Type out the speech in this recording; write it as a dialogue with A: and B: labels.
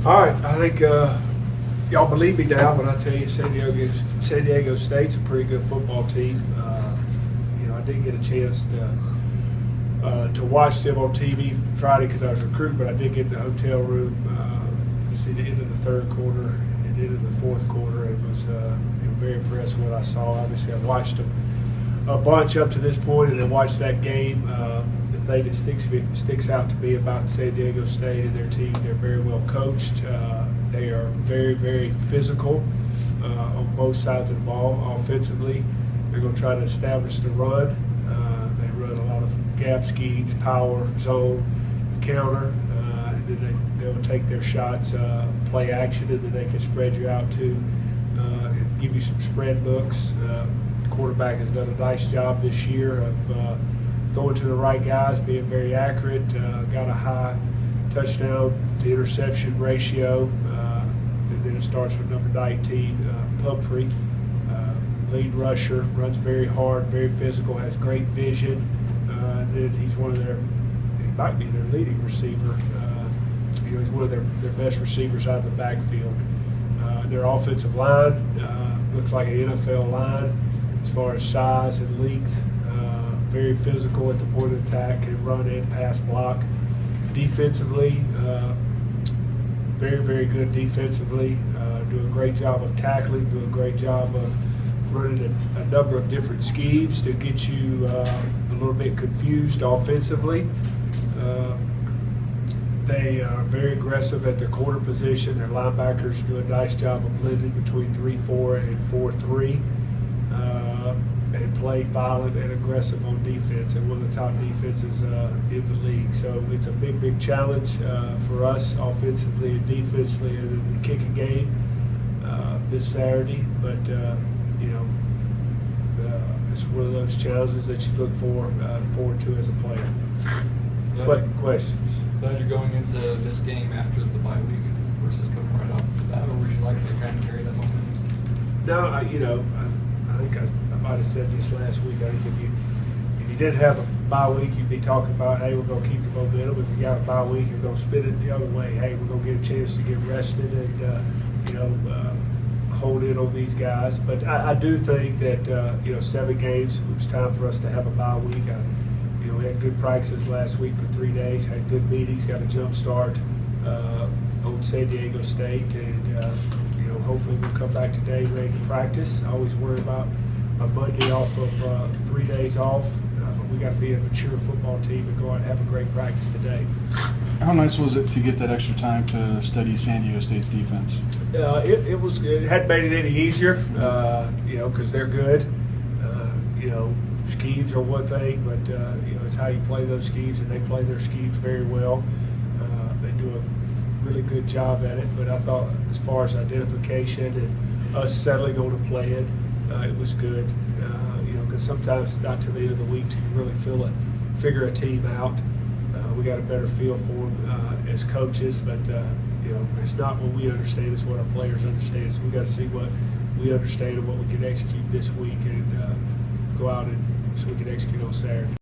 A: All right, I think y'all believe me now when I tell you San Diego State's a pretty good football team. I didn't get a chance to watch them on TV Friday because I was recruiting, but I did get in the hotel room to see the end of the third quarter and into the fourth quarter. It was very impressed with what I saw. Obviously, I watched them a bunch up to this point, and then watched that game. The thing that sticks out to me about San Diego State and their team, they're very well coached. They are very, very physical on both sides of the ball. Offensively, they're going to try to establish the run. They run a lot of gap schemes, power, zone, counter, and then they'll take their shots, play action, and then they can spread you out too, and give you some spread looks. The quarterback has done a nice job this year of throwing to the right guys, being very accurate, got a high touchdown to interception ratio, and then it starts with number 19, Pumphrey, lead rusher, runs very hard, very physical, has great vision, and then he might be their leading receiver. He's one of their best receivers out of the backfield. Their offensive line looks like an NFL line as far as size and length. Very physical at the point of attack, can run and pass block. Defensively, very, very good defensively. Do a great job of tackling, do a great job of running a number of different schemes to get you a little bit confused offensively. They are very aggressive at the corner position. Their linebackers do a nice job of blending between 3-4 and 4-3. And play violent and aggressive on defense, and one of the top defenses in the league. So it's a big, big challenge for us offensively and defensively in the kicking game this Saturday. But it's one of those challenges that you look forward to as a player. Questions?
B: Glad you're going into this game after the bye week versus coming right off the bat, or would you like to kind of carry that momentum?
A: No, I think I might have said this last week. I think if you didn't have a bye week, you'd be talking about, hey, we're going to keep the momentum. If you got a bye week, you're going to spin it the other way. Hey, we're going to get a chance to get rested and hold in on these guys. But I do think that 7 games, it was time for us to have a bye week. We had good practices last week for 3 days. Had good meetings. Got a jump start on San Diego State, and hopefully we'll come back today ready to practice. I always worry about a Monday off of 3 days off. But we got to be a mature football team and go out and have a great practice today.
C: How nice was it to get that extra time to study San Diego State's defense?
A: It hadn't made it any easier, because they're good. Schemes are one thing, but it's how you play those schemes, and they play their schemes very well. They do a really good job at it, but I thought as far as identification and us settling on a plan, it was good. Because sometimes not to the end of the week till you really figure a team out. We got a better feel for them as coaches, but it's not what we understand; it's what our players understand. So we got to see what we understand and what we can execute this week, and go out and so we can execute on Saturday.